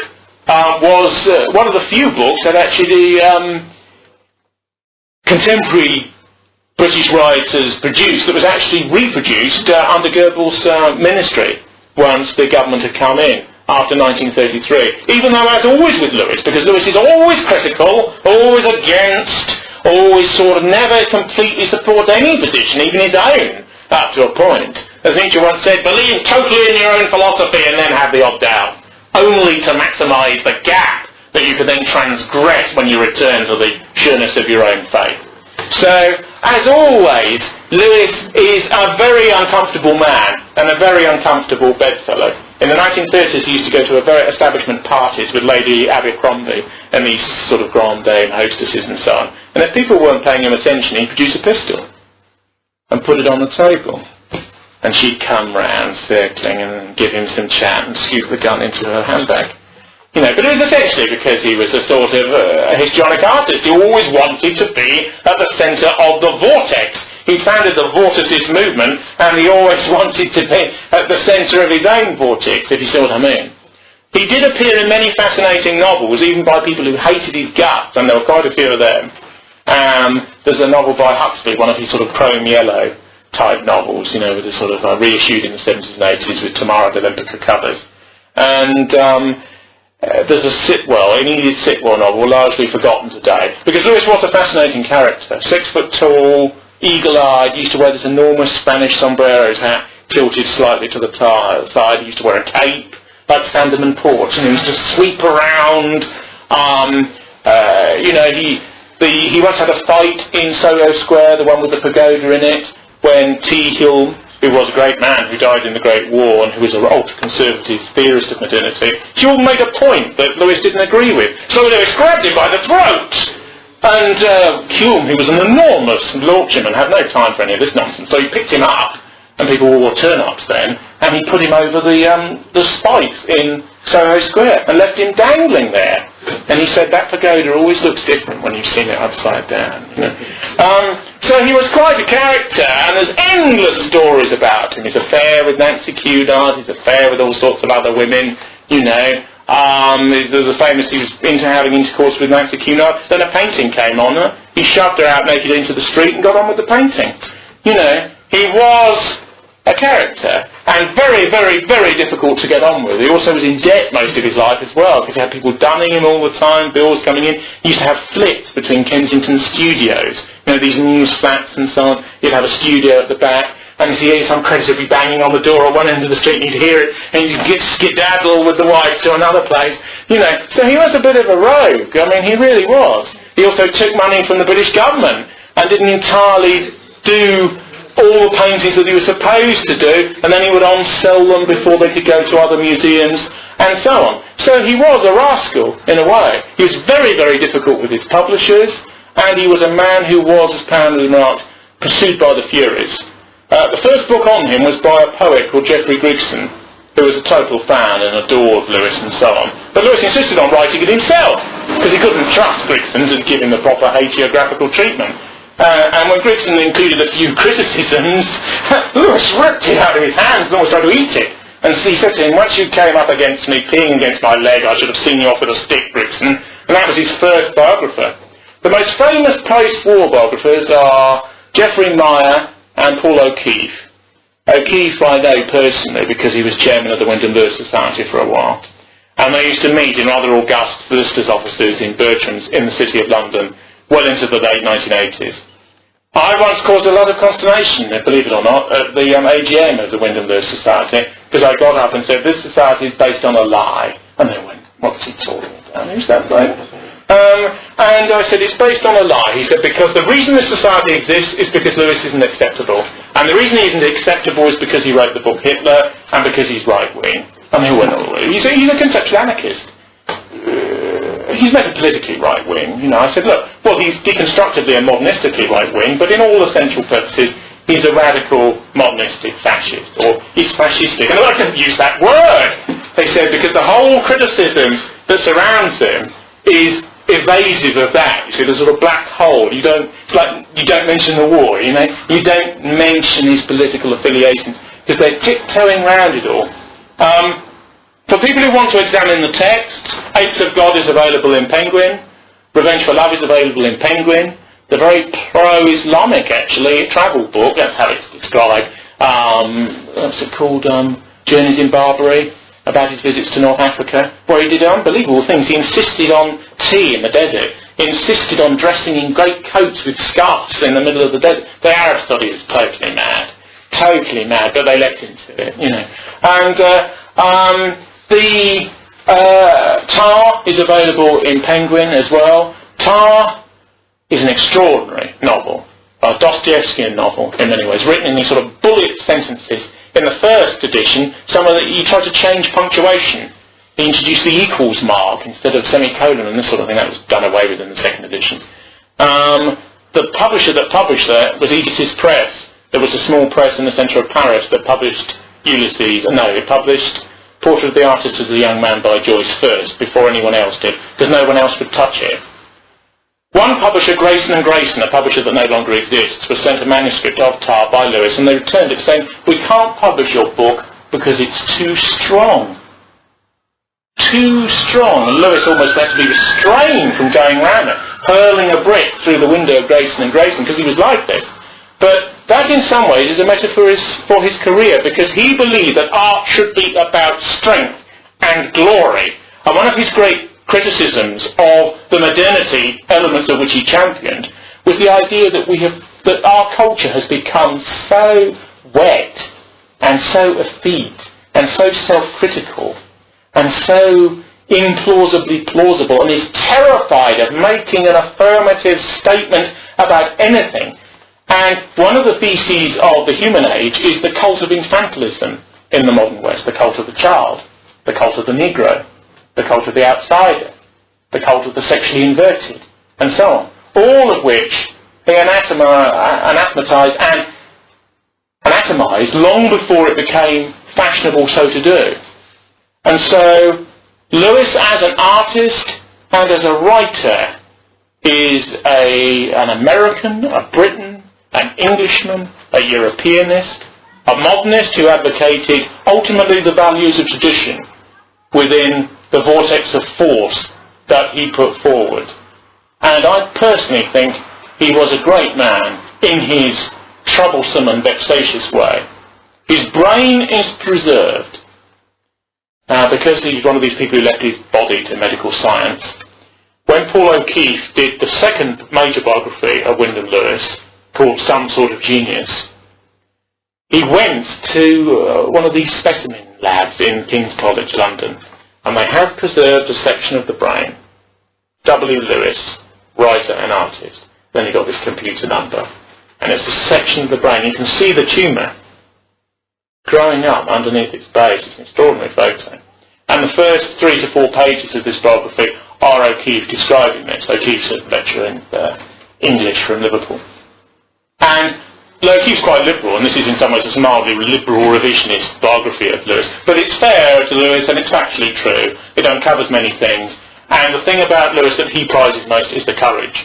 was one of the few books that actually contemporary British writers produced that was actually reproduced under Goebbels' ministry once the government had come in after 1933. Even though, as always with Lewis, because Lewis is always critical, always against, always sort of never completely supports any position, even his own, up to a point. As Nietzsche once said, believe totally in your own philosophy and then have the odd doubt, only to maximise the gap that you can then transgress when you return to the sureness of your own faith. So, as always, Lewis is a very uncomfortable man and a very uncomfortable bedfellow. In the 1930s, he used to go to establishment parties with Lady Abercrombie and these sort of grande dame hostesses and so on. And if people weren't paying him attention, he'd produce a pistol and put it on the table. And she'd come round, circling, and give him some chat and scoop the gun into her handbag. You know, but it was essentially because he was a sort of histrionic artist. He always wanted to be at the centre of the vortex. He founded the vorticist movement, and he always wanted to be at the centre of his own vortex, if you see what I mean. He did appear in many fascinating novels, even by people who hated his guts, and there were quite a few of them. There's a novel by Huxley, one of his sort of chrome yellow type novels, you know, with the sort of reissued in the 70s and 80s with Tamara de Olympica covers. And there's a an Edith Sitwell novel, largely forgotten today. Because Lewis was a fascinating character. 6 foot tall, eagle-eyed, used to wear this enormous Spanish sombreros hat, tilted slightly to the side. He used to wear a cape, like Sandeman Port, and he used to sweep around. He once had a fight in Soho Square, the one with the pagoda in it, when T. Hill, who was a great man who died in the Great War and who was an ultra-conservative theorist of modernity, he all made a point that Lewis didn't agree with. So Lewis grabbed him by the throat. And Hume, who was an enormous lordshipman, had no time for any of this nonsense. So he picked him up, and people wore turn-ups then, and he put him over the spikes in Soho Square and left him dangling there. And he said that pagoda always looks different when you've seen it upside down. You know? So he was quite a character, and there's endless stories about him. His affair with Nancy Cunard, his affair with all sorts of other women, you know. There's a famous, he was into having intercourse with Nancy Cunard, then a painting came on her, he shoved her out naked into the street and got on with the painting. You know, he was a character, and very, very, very difficult to get on with. He also was in debt most of his life as well, because he had people dunning him all the time, bills coming in. He used to have flits between Kensington studios, you know, these news flats and so on. He'd have a studio at the back, and you'd hear some creditor be banging on the door at one end of the street, and you'd hear it, and you'd get skedaddle with the wife to another place, you know. So he was a bit of a rogue. I mean, he really was. He also took money from the British government and didn't entirely do all the paintings that he was supposed to do, and then he would on-sell them before they could go to other museums, and so on. So he was a rascal, in a way. He was very, very difficult with his publishers, and he was a man who was, as Poundley remarked, pursued by the Furies. The first book on him was by a poet called Geoffrey Grigson, who was a total fan and adored Lewis and so on. But Lewis insisted on writing it himself, because he couldn't trust Grigson and give him the proper hagiographical treatment. And when Grigson included a few criticisms, Lewis ripped it out of his hands and almost tried to eat it. And he said to him, once you came up against me, peeing against my leg, I should have seen you off with a stick, Grigson. And that was his first biographer. The most famous post-war biographers are Geoffrey Meyer and Paul O'Keefe. O'Keefe I know personally because he was chairman of the Wyndham Society for a while. And they used to meet in rather august solicitors' offices in Bertram's in the City of London well into the late 1980s. I once caused a lot of consternation, believe it or not, at the AGM of the Wyndham Society, because I got up and said, this society is based on a lie. And they went, what's he talking about? Who's that bloke? And I said, it's based on a lie. He said, because the reason this society exists is because Lewis isn't acceptable. And the reason he isn't acceptable is because he wrote the book Hitler and because he's right-wing. And they went, oh, he's a conceptual anarchist. He's metapolitically right-wing. You know, I said, look, well, he's deconstructively and modernistically right-wing, but in all essential purposes, he's a radical modernistic fascist, or he's fascistic. And I didn't use that word, they said, because the whole criticism that surrounds him is evasive of that. You see, there's a sort of black hole. It's like you don't mention the war, you know. You don't mention his political affiliations, because they're tiptoeing around it all. For people who want to examine the texts, Apes of God is available in Penguin, Revenge for Love is available in Penguin, the very pro-Islamic, actually, travel book, that's how it's described, what's it called, Journeys in Barbary, about his visits to North Africa, where he did unbelievable things. He insisted on tea in the desert. He insisted on dressing in great coats with scarves in the middle of the desert. The Arab study was totally mad, but they leapt into it, you know. And the Tar is available in Penguin as well. Tar is an extraordinary novel, a Dostoevskian novel in many ways, written in these sort of bullet sentences. In the first edition, he tried to change punctuation. He introduced the equals mark instead of semicolon and this sort of thing. That was done away with in the second edition. The publisher that published that was Edith's Press. There was a small press in the centre of Paris that published it published Portrait of the Artist as a Young Man by Joyce first, before anyone else did, because no one else would touch it. One publisher, Grayson & Grayson, a publisher that no longer exists, was sent a manuscript of Tar by Lewis, and they returned it saying, "We can't publish your book because it's too strong." Too strong. And Lewis almost had to be restrained from going round it, hurling a brick through the window of Grayson & Grayson, because he was like this. But that in some ways is a metaphor for his career, because he believed that art should be about strength and glory. And one of his great criticisms of the modernity elements of which he championed was the idea that our culture has become so wet and so effete and so self-critical and so implausibly plausible, and is terrified of making an affirmative statement about anything. And one of the theses of the human age is the cult of infantilism in the modern West, the cult of the child, the cult of the Negro, the cult of the outsider, the cult of the sexually inverted, and so on. All of which he anathematized and anatomized long before it became fashionable so to do. And so Lewis, as an artist and as a writer, is an American, a Briton, an Englishman, a Europeanist, a modernist who advocated ultimately the values of tradition within the vortex of force that he put forward. And I personally think he was a great man in his troublesome and vexatious way. His brain is preserved because he's one of these people who left his body to medical science. When Paul O'Keefe did the second major biography of Wyndham Lewis, called Some Sort of Genius, he went to one of these specimen labs in King's College, London, and they have preserved a section of the brain. W. Lewis, writer and artist. Then he got this computer number. And it's a section of the brain. You can see the tumour growing up underneath its base. It's an extraordinary photo. And the first 3 to 4 pages of this biography are O'Keefe describing this. O'Keefe's a lecturer in English from Liverpool. And O'Keefe's quite liberal, and this is in some ways a mildly liberal revisionist biography of Lewis. But it's fair to Lewis, and it's factually true. It uncovers many things. And the thing about Lewis that he prizes most is the courage.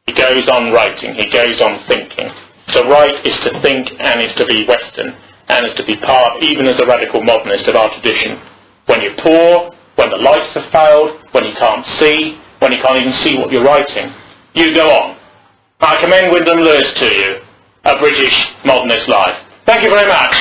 He goes on writing, he goes on thinking. To write is to think and is to be Western, and is to be part, even as a radical modernist, of our tradition. When you're poor, when the lights have failed, when you can't see, when you can't even see what you're writing, you go on. I commend Wyndham Lewis to you, A British Modernist Life. Thank you very much.